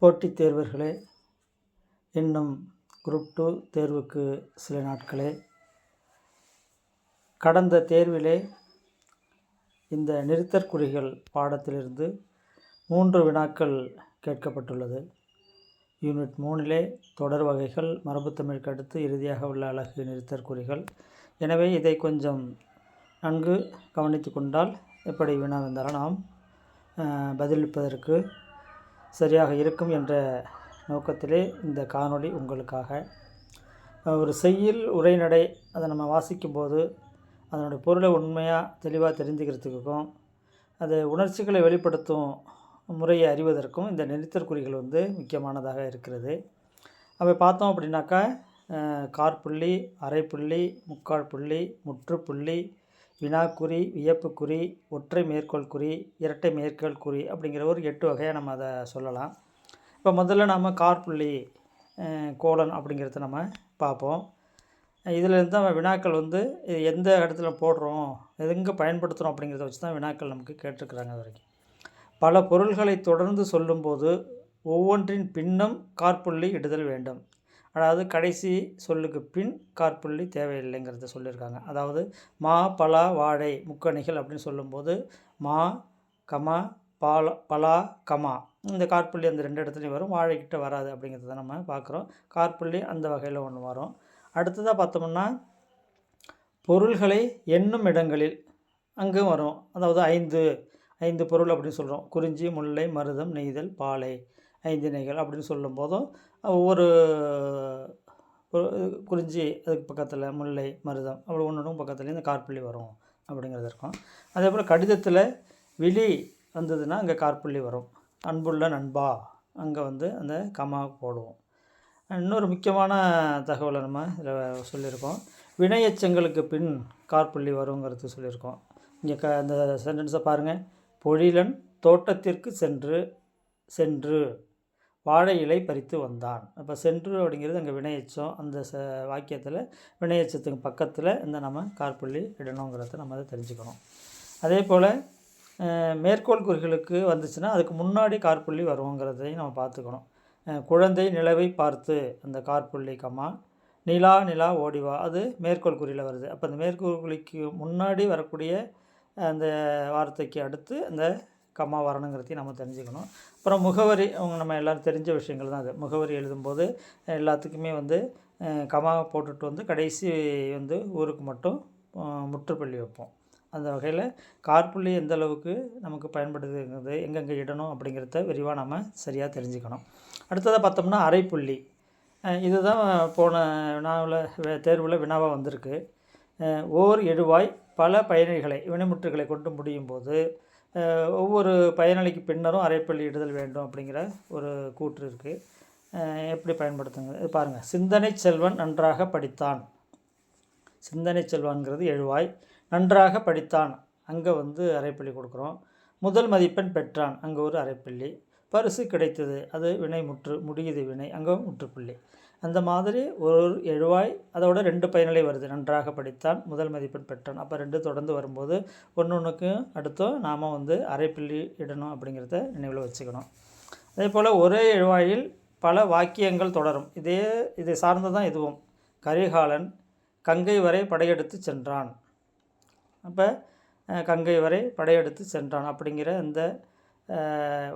போட்டித் தேர்வர்களே, இன்னும் குரூப் 2 தேர்வுக்கு சில நாட்களே. கடந்த தேர்விலே இந்த நிறுத்தற்குறிகள் பாடத்திலிருந்து 3 வினாக்கள் கேட்கப்பட்டுள்ளது. யூனிட் 3லே தொடர் வகைகள், மரபுத்தமிழுக்கு அடுத்து இறுதியாக உள்ள அலகு நிறுத்தற்குறிகள். எனவே இதை கொஞ்சம் நன்கு கவனித்து கொண்டால் எப்படி வினா வந்தாலும் நாம் பதிலளிப்பதற்கு சரியாக இருக்கும் என்ற நோக்கத்திலே இந்த காணொளி உங்களுக்காக. ஒரு செய்யுள் உரைநடை அதை நம்ம வாசிக்கும்போது அதனுடைய பொருளை உண்மையாக தெளிவாக தெரிஞ்சுக்கிறதுக்கும் அது உணர்ச்சிகளை வெளிப்படுத்தும் முறையை அறிவதற்கும் இந்த நிறுத்தற்குறிகள் முக்கியமானதாக இருக்கிறது. அவை பார்த்தோம் அப்படின்னாக்கா காற்புள்ளி, அரைப்புள்ளி, முக்கால் புள்ளி, முற்றுப்புள்ளி, வினாக்குறி, வியப்புக்குறி, ஒற்றை மேற்கோள் குறி, இரட்டை மேற்கோள் குறி அப்படிங்கிற ஒரு 8 வகையாக நம்ம அதை சொல்லலாம். இப்போ முதல்ல நம்ம காற்புள்ளி கோலன் அப்படிங்கிறத நம்ம பார்ப்போம். இதிலேருந்து நம்ம வினாக்கள் இது எந்த இடத்துல போடுறோம், எங்கே பயன்படுத்துகிறோம் அப்படிங்கிறத வச்சு தான் வினாக்கள் நமக்கு கேட்டிருக்கிறாங்க. அது வரைக்கும் பல பொருள்களை தொடர்ந்து சொல்லும்போது ஒவ்வொன்றின் பின்னம் காற்புள்ளி இடுதல் வேண்டும். அதாவது கடைசி சொல்லுக்கு பின் காற்புள்ளி தேவையில்லைங்கிறத சொல்லியிருக்காங்க. அதாவது மா, பலா, வாழை முக்கணிகள் அப்படின்னு சொல்லும்போது மா, கமா, பலா, கமா இந்த காற்புள்ளி அந்த 2 இடத்துலையும் வரும். வாழைக்கிட்ட வராது அப்படிங்கிறத நம்ம பார்க்குறோம். காற்புள்ளி அந்த வகையில் ஒன்று வரும். அடுத்ததாக பார்த்தோம்னா பொருள்களை எண்ணும் இடங்களில் அங்கும் வரும். அதாவது 5 பொருள் அப்படின்னு சொல்கிறோம். குறிஞ்சி, முல்லை, மருதம், நெய்தல், பாலை, 5 திணைகள் அப்படின்னு சொல்லும் போதும் ஒவ்வொரு குறிஞ்சி அதுக்கு பக்கத்தில் முல்லை, மருதம் அப்படி ஒன்றும் பக்கத்துலேயும் இந்த காற்புள்ளி வரும் அப்படிங்கிறது இருக்கும். அதே போல் கடிதத்தில் விழி வந்ததுன்னா அங்கே காற்புள்ளி வரும். அன்புள்ள நண்பா அங்கே அந்த கமா போடுவோம். இன்னொரு முக்கியமான தகவலை நம்ம இதில் சொல்லியிருக்கோம். வினையெச்சங்களுக்கு பின் காற்புள்ளி வருங்கிறது சொல்லியிருக்கோம். இங்கே அந்த சென்டென்ஸை பாருங்கள். பொழிலன் தோட்டத்திற்கு சென்று வாழை இலை பறித்து வந்தான். அப்போ சென்று அப்படிங்கிறது அங்கே வினையெச்சம். அந்த வாக்கியத்தில் வினையெச்சத்துக்கு பக்கத்தில் நம்ம காற்புள்ளி இடணுங்கிறத நம்ம அதை தெரிஞ்சுக்கணும். அதே போல் மேற்கோள் குறிகளுக்கு வந்துச்சுன்னா அதுக்கு முன்னாடி காற்புள்ளி வருவோங்கிறதையும் நம்ம பார்த்துக்கணும். குழந்தை நிலவை பார்த்து அந்த காற்புள்ளி கமா, நிலா ஓடிவா அது மேற்கோள் குறியில் வருது. அப்போ அந்த மேற்கோள் குறிக்கு முன்னாடி வரக்கூடிய அந்த வார்த்தைக்கு அடுத்து அந்த கம்மா வரணுங்கிறதையும் நம்ம தெரிஞ்சுக்கணும். அப்புறம் முகவரி நம்ம எல்லோரும் தெரிஞ்ச விஷயங்கள் தான். அது முகவரி எழுதும்போது எல்லாத்துக்குமே கம்மா போட்டுட்டு கடைசி ஊருக்கு மட்டும் முற்றுப்புள்ளி வைப்போம். அந்த வகையில் காற்புள்ளி எந்த அளவுக்கு நமக்கு பயன்படுதுங்கிறது, எங்கெங்கே இடணும் அப்படிங்கிறத விரிவாக நம்ம சரியாக தெரிஞ்சுக்கணும். அடுத்ததாக பார்த்தோம்னா அரைப்புள்ளி. இதுதான் போன தேர்வில் வினாவாக வந்திருக்கு. ஓர் எழுவாய் பல பயனிகளை வினைமுற்றுகளை கொண்டு முடியும் போது ஒவ்வொரு பயனாளிக்கு பின்னரும் அரைப்புள்ளி இடுதல் வேண்டும் அப்படிங்கிற ஒரு கூற்று இருக்குது. எப்படி பயன்படுத்துங்க இது பாருங்கள். சிந்தனை செல்வன் நன்றாக படித்தான். சிந்தனை செல்வான்கிறது எழுவாய். நன்றாக படித்தான் அங்கே அரைப்புள்ளி கொடுக்குறோம். முதல் மதிப்பெண் பெற்றான் அங்கே ஒரு அரைப்புள்ளி. பரிசு கிடைத்தது அது வினை முடியுது வினை அங்கே முற்றுப்புள்ளி. அந்த மாதிரி ஒரு எழுவாய் அதோட 2 பயனிலை வருது. நன்றாக படித்தான், முதல் மதிப்பெண் பெற்றான். அப்போ 2 தொடர்ந்து வரும்போது ஒன்றுக்கு அடுத்தும் நாம் அரைப்புள்ளி இடணும் அப்படிங்கிறத நினைவில் வச்சுக்கணும். அதே போல் ஒரே எழுவாயில் பல வாக்கியங்கள் தொடரும். இதை சார்ந்து தான் இதுவும். கரிகாலன் கங்கை வரை படையெடுத்து சென்றான். அப்போ கங்கை வரை படையெடுத்து சென்றான் அப்படிங்கிற இந்த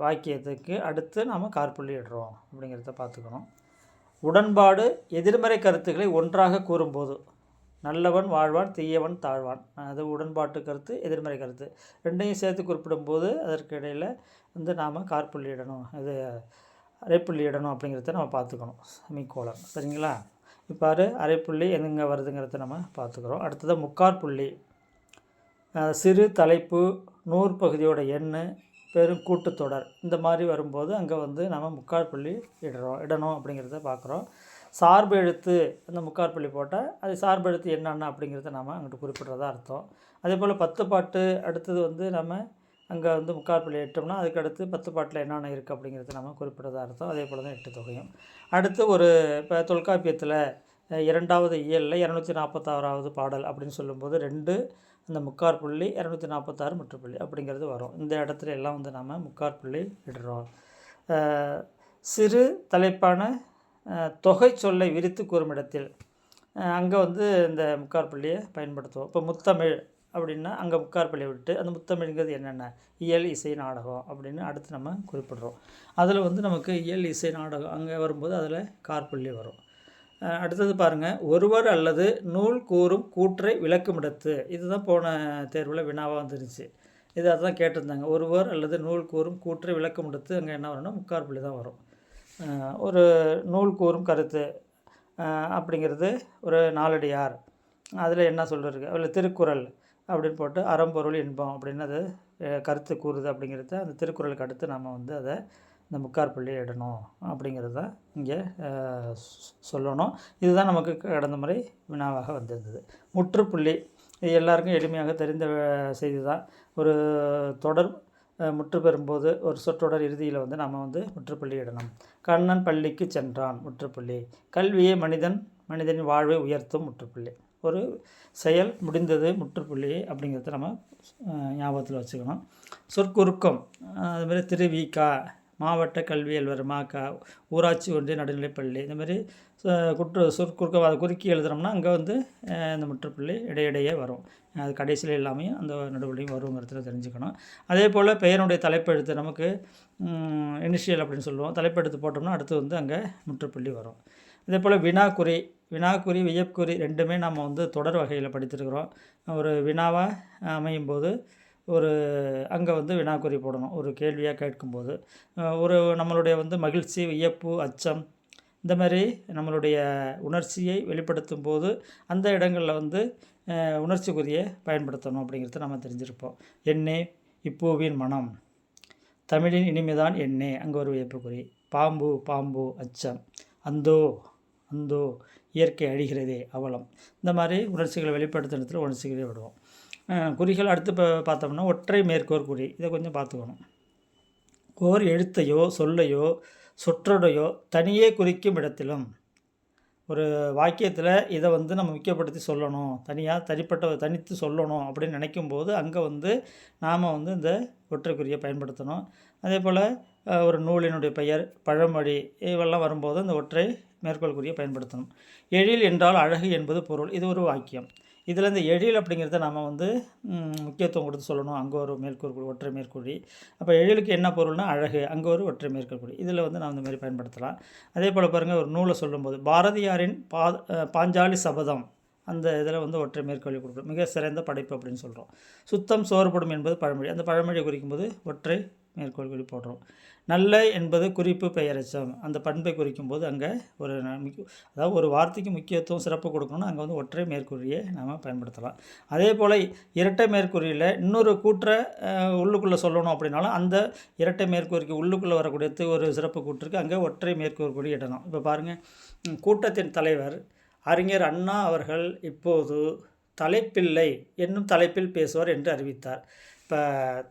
வாக்கியத்துக்கு அடுத்து நாம் காற்புள்ளி இடுறோம் அப்படிங்கிறத பார்த்துக்கணும். உடன்பாடு எதிர்மறை கருத்துக்களை ஒன்றாக கூறும்போது நல்லவன் வாழ்வான், தீயவன் தாழ்வான். அது உடன்பாட்டு கருத்து, எதிர்மறை கருத்து ரெண்டையும் சேர்த்து குறிப்பிடும்போது அதற்கு இடையில் நாம் காற்புள்ளி இடணும், இது அரைப்புள்ளி இடணும் அப்படிங்கிறத நம்ம பார்த்துக்கணும். செமிகோலன். சரிங்களா? இப்போ அரைப்புள்ளி எங்கே வருதுங்கிறத நம்ம பார்த்துக்கிறோம். அடுத்தது முக்காற்புள்ளி. சிறு தலைப்பு, நூற்பகுதியோட எண்ணு, பெரும் கூட்டுத்தொடர் இந்த மாதிரி வரும்போது அங்கே நம்ம முக்காற்புள்ளி இடணும் அப்படிங்கிறத பார்க்குறோம். சார்பு எழுத்து அந்த முக்காற்புள்ளி போட்டால் அது சார்பு எழுத்து என்னென்ன அப்படிங்கிறத நம்ம அங்கிட்டு குறிப்பிட்றதா அர்த்தம். அதே போல் 10 பாட்டு அடுத்தது நம்ம அங்கே முக்காற்புள்ளி இட்டோம்னா அதுக்கு அடுத்து 10 பாட்டில் என்னென்ன இருக்குது அப்படிங்கிறத நம்ம குறிப்பிட்றதா அர்த்தம். அதே போல் தான் 8 தொகையும். அடுத்து இப்போ தொல்காப்பியத்தில் 2வது இயலில் 246வது பாடல் அப்படின்னு சொல்லும்போது 2 அந்த முக்காற்புள்ளி 246 முற்றுப்புள்ளி அப்படிங்கிறது வரும். இந்த இடத்துல எல்லாம் நம்ம முக்காற்புள்ளி இடுறோம். சிறு தலைப்பான தொகை சொல்லை விரித்து கூறும் இடத்தில் அங்கே வந்து இந்த முக்காற்பள்ளியை பயன்படுத்துவோம். இப்போ முத்தமிழ் அப்படின்னா அங்கே முக்காற்பள்ளியை விட்டு அந்த முத்தமிழ்ங்கிறது என்னென்ன இயல் இசை நாடகம் அப்படின்னு அடுத்து நம்ம குறிப்பிடுறோம். அதில் வந்து நமக்கு இயல் இசை நாடகம் அங்கே வரும்போது அதில் காற்பள்ளி வரும். அடுத்தது பாருங்கள், ஒருவர் அல்லது நூல் கூறும் கூற்றை விளக்குமிடத்து. இதுதான் போன தேர்வில் வினாவாக வந்துருச்சு. இது அதுதான் கேட்டிருந்தாங்க. ஒருவர் அல்லது நூல் கூறும் கூற்றை விளக்குமிடத்து அங்கே என்ன வரும்னா முக்காற்பள்ளி தான் வரும். ஒரு நூல் கூறும் கருத்து அப்படிங்கிறது ஒரு நாலடியார், அதில் என்ன சொல்லிருக்கு, அதில் திருக்குறள் அப்படின்னு போட்டு அறம்பொருள் இன்பம் அப்படின்னு அது கருத்து கூறுது அப்படிங்கிறத அந்த திருக்குறளுக்கு அடுத்து நம்ம வந்து அதை இந்த முக்காற்பள்ளி இடணும் அப்படிங்கிறது தான் இங்கே சொல்லணும். இதுதான் நமக்கு கடந்த முறை வினாவாக வந்திருந்தது. முற்றுப்புள்ளி இது எல்லாருக்கும் எளிமையாக தெரிந்த செய்தி தான். ஒரு தொடர் முற்று பெறும்போது ஒரு சொற்றொடர் இறுதியில் வந்து நம்ம வந்து முற்றுப்புள்ளி இடணும். கண்ணன் பள்ளிக்கு சென்றான், முற்றுப்புள்ளி. கல்வியே மனிதனின் வாழ்வை உயர்த்தும், முற்றுப்புள்ளி. ஒரு செயல் முடிந்தது, முற்றுப்புள்ளி அப்படிங்கிறத நம்ம ஞாபகத்தில் வச்சுக்கணும். சொற்குறுக்கம் அதுமாதிரி திருவிகா, மாவட்ட கல்வி அலுவலர் மாக்கா, ஊராட்சி ஒன்றிய நடுநிலைப்பள்ளி, இந்தமாதிரி சொற்குறுக்கம் அதை குறுக்கி எழுதுனோம்னா அங்கே வந்து இந்த முற்றுப்புள்ளி இடையிடையே வரும். அது கடைசியில் எல்லாமே அந்த நடுவுலையும் வருங்கிறத தெரிஞ்சுக்கணும். அதே போல் பெயருடைய தலைப்பெழுத்து நமக்கு இனிஷியல் அப்படின்னு சொல்லுவோம். தலைப்பெழுத்து போட்டோம்னா அடுத்து வந்து அங்கே முற்றுப்புள்ளி வரும். இதே போல் வினாக்குறி, வியப்புக்குறி ரெண்டுமே நம்ம வந்து தொடர் வகையில் படித்திருக்கிறோம். ஒரு வினாவாக அமையும் போது ஒரு அங்கே வந்து வினாக்குறி போடணும். ஒரு கேள்வியாக கேட்கும்போது ஒரு நம்மளுடைய வந்து மகிழ்ச்சி, வியப்பு, அச்சம் இந்த மாதிரி நம்மளுடைய உணர்ச்சியை வெளிப்படுத்தும் போது அந்த இடங்களில் வந்து உணர்ச்சிக்குறியை பயன்படுத்தணும் அப்படிங்கிறத நம்ம தெரிஞ்சிருப்போம். எண்ணே இப்பூவின் மனம், தமிழின் இனிமைதான் எண்ணே, அங்கே ஒரு வியப்புக்குறி. பாம்பு அச்சம், அந்தோ இயற்கை அழிகிறதே அவலம். இந்த மாதிரி உணர்ச்சிகளை வெளிப்படுத்தும் இடத்துல உணர்ச்சிகளை விடுவோம். குறிகள் அடுத்து இப்போ பார்த்தோம்னா ஒற்றை மேற்கோர் குறி. இதை கொஞ்சம் பார்த்துக்கணும். ஓர் எழுத்தையோ சொல்லையோ சொற்றொடையோ தனியே குறிக்கும் இடத்திலும் ஒரு வாக்கியத்தில் இதை வந்து நம்ம முக்கியப்படுத்தி சொல்லணும், தனித்து சொல்லணும் அப்படின்னு நினைக்கும்போது அங்கே வந்து நாம் வந்து இந்த ஒற்றைக்குறியை பயன்படுத்தணும். அதே போல் ஒரு நூலினுடைய பெயர், பழமொழி இவெல்லாம் வரும்போது இந்த ஒற்றை மேற்கோள் குறியை பயன்படுத்தணும். எழில் என்றால் அழகு என்பது பொருள். இது ஒரு வாக்கியம். இதில் இந்த எழில் அப்படிங்கிறத நம்ம வந்து முக்கியத்துவம் கொடுத்து சொல்லணும். அங்கே ஒரு ஒற்றை மேற்கோள். அப்போ எழிலுக்கு என்ன பொருள்னா அழகு, அங்கே ஒரு ஒற்றை மேற்கோள். இதில் வந்து நான் இந்த மாதிரி பயன்படுத்தலாம். அதே போல் பாருங்கள், ஒரு நூலை சொல்லும்போது பாரதியாரின் பாஞ்சாலி சபதம், அந்த இதில் வந்து ஒற்றை மேற்கோளை கொடுக்குறோம். மிக சிறந்த படைப்பு அப்படின்னு சொல்கிறோம். சுத்தம் சோறுபடும் என்பது பழமொழி, அந்த பழமொழியை குறிக்கும்போது ஒற்றை மேற்கோள் குறி போடுறோம். நல்ல என்பது குறிப்பு பெயரெச்சம், அந்த பண்பை குறிக்கும்போது அங்கே அதாவது ஒரு வார்த்தைக்கு முக்கியத்துவம் சிறப்பு கொடுக்கணும்னா அங்கே வந்து ஒற்றை மேற்கூறியை நாம் பயன்படுத்தலாம். அதே போல் இரட்டை மேற்கூறியில் இன்னொரு கூற்றை உள்ளுக்குள்ளே சொல்லணும் அப்படின்னாலும் அந்த இரட்டை மேற்கூறிக்கு உள்ளுக்குள்ளே வரக்கூடியது ஒரு சிறப்பு கூற்றுக்கு அங்கே ஒற்றை மேற்கூறு கூறி இடணும். இப்போ பாருங்கள், கூட்டத்தின் தலைவர் அறிஞர் அண்ணா அவர்கள் இப்போது தலைப்பில்லை என்னும் தலைப்பில் பேசுவார் என்று அறிவித்தார். இப்போ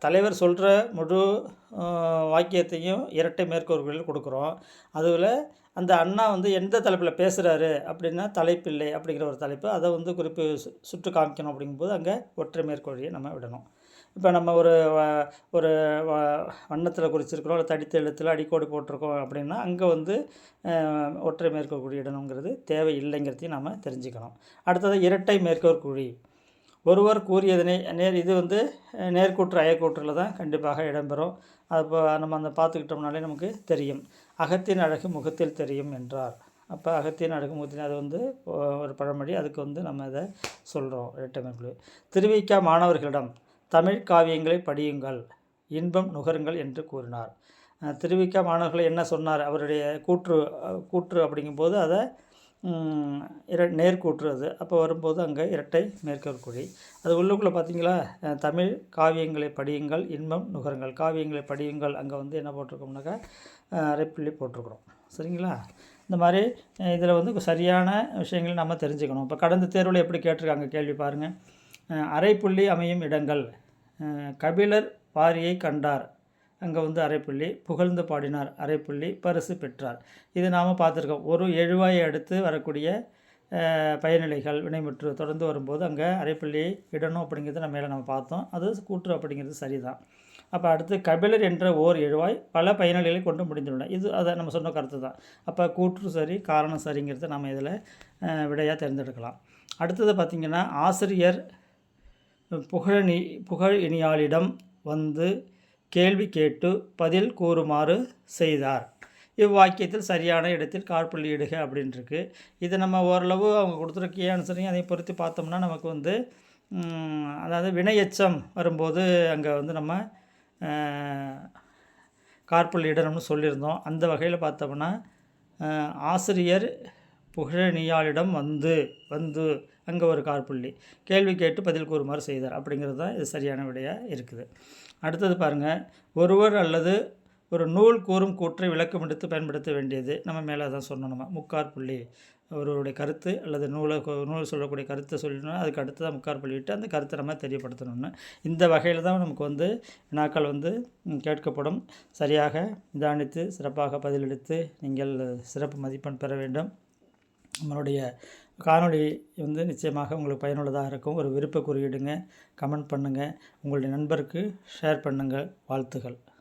தலைவர் சொல்கிற முழு வாக்கியத்தையும் இரட்டை மேற்கோள்களில் கொடுக்குறோம். அதில் அந்த அண்ணா வந்து எந்த தலைப்பில் பேசுகிறாரு அப்படின்னா தலைப்பில்லை அப்படிங்கிற ஒரு தலைப்பு, அதை வந்து சுட்டு காமிக்கணும். அப்படிங்கும்போது அங்கே ஒற்றை மேற்கோழியை நம்ம விடணும். இப்போ நம்ம ஒரு வண்ணத்தில் குறிச்சிருக்கிறோம், இல்லை தடித்த எழுத்தில் அடிக்கோடு போட்டிருக்கோம் அப்படின்னா அங்கே வந்து ஒற்றை மேற்கோள் குறி இடணுங்கிறது தேவையில்லைங்கிறதையும் நம்ம தெரிஞ்சுக்கணும். அடுத்தது இரட்டை மேற்கோள் குறி. ஒருவர் கூறியதனை இது வந்து நேர்கூற்று அயக்கூற்றில் தான் கண்டிப்பாக இடம்பெறும். அப்போ நம்ம அந்த பார்த்துக்கிட்டோம்னாலே நமக்கு தெரியும். அகத்தின் அழகு முகத்தில் தெரியும் என்றார். அப்போ அகத்தின் அழகு முகத்தில் அது வந்து ஒரு பழமொழி, அதுக்கு வந்து நம்ம இதை சொல்கிறோம் இரட்டை மேற்கோள். திருவிக்கா மாணவர்களிடம் தமிழ் காவியங்களை படியுங்கள், இன்பம் நுகருங்கள் என்று கூறினார். திருவிக்கா மாணவர்களை என்ன சொன்னார், அவருடைய கூற்று அப்படிங்கும்போது அதை நேர்கூற்று அது. அப்போ வரும்போது அங்கே இரட்டை மேற்கோள் குறி. அது உள்ளுக்குள்ளே பார்த்தீங்களா, தமிழ் காவியங்களை படியுங்கள், இன்பம் நுகருங்கள். காவியங்களை படியுங்கள் அங்கே வந்து என்ன போட்டிருக்கோம்னாக்கா அரைப்புள்ளி போட்டிருக்கிறோம். சரிங்களா? இந்த மாதிரி இதில் வந்து சரியான விஷயங்களை நம்ம தெரிஞ்சுக்கணும். இப்போ கடந்த தேர்வில் எப்படி கேட்டிருக்காங்க கேள்வி பாருங்கள். அரைப்புள்ளி அமையும் இடங்கள். கபிலர் பாரியை கண்டார், அங்கே வந்து அரைப்புள்ளி. புகழ்ந்து பாடினார், அரைப்புள்ளி. பரிசு பெற்றார். இது நாம் பார்த்துருக்கோம். ஒரு எழுவாயை அடுத்து வரக்கூடிய பயனிலைகள் வினைமுற்று தொடர்ந்து வரும்போது அங்கே அரைப்புள்ளி இடணும் அப்படிங்கிறது நம்ம மேலே நம்ம பார்த்தோம். அது கூற்று அப்படிங்கிறது சரிதான். அப்போ அடுத்து கபிலர் என்ற ஓர் எழுவாய் பல பயனாளிகளை கொண்டு முடிந்துள்ளன. இது அதை நம்ம சொன்ன கருத்து தான். அப்போ கூற்று சரி, காரணம் சரிங்கிறத நம்ம இதில் விடையாக தேர்ந்தெடுக்கலாம். அடுத்தது பார்த்திங்கன்னா, ஆசிரியர் புகழினியாளிடம் வந்து கேள்வி கேட்டு பதில் கூறுமாறு செய்தார். இவ்வாக்கியத்தில் சரியான இடத்தில் காற்புள்ளி இடுக அப்படின்ட்டுருக்கு. இதை நம்ம ஓரளவு அவங்க கொடுத்துருக்க ஆன்சரையும் அதையும் பொறுத்து பார்த்தோம்னா நமக்கு வந்து அதாவது வினையெச்சம் வரும்போது அங்கே வந்து நம்ம காற்புள்ளி இடணும்னு சொல்லியிருந்தோம். அந்த வகையில் பார்த்தோம்னா ஆசிரியர் புகழனியாளிடம் வந்து அங்கே ஒரு காற்புள்ளி, கேள்வி கேட்டு பதில் கூறுமாறு செய்தார் அப்படிங்கிறது தான் இது சரியான விடையாக இருக்குது. அடுத்தது பாருங்கள், ஒருவர் அல்லது ஒரு நூல் கூறும் கூற்றை விளக்கம் எடுத்து பயன்படுத்த வேண்டியது. நம்ம மேலே தான் சொன்னோம். நம்ம முக்காற்புள்ளி ஒருவருடைய கருத்து அல்லது நூல் சொல்லக்கூடிய கருத்தை சொல்லணும், அதுக்கு அடுத்து தான் முக்காற்புள்ளி விட்டு அந்த கருத்தை நம்ம தெரியப்படுத்தணும்னு. இந்த வகையில் தான் நமக்கு வந்து வினாக்கள் வந்து கேட்கப்படும். சரியாக நிதானித்து சிறப்பாக பதிலளித்து நீங்கள் சிறப்பு மதிப்பெண் பெற வேண்டும். நம்மளுடைய காணொளி வந்து நிச்சயமாக உங்களுக்கு பயனுள்ளதாக இருக்கும். ஒரு விருப்ப குறியிடுங்க, கமெண்ட் பண்ணுங்கள், உங்களுடைய நண்பருக்கு ஷேர் பண்ணுங்கள். வாழ்த்துக்கள்.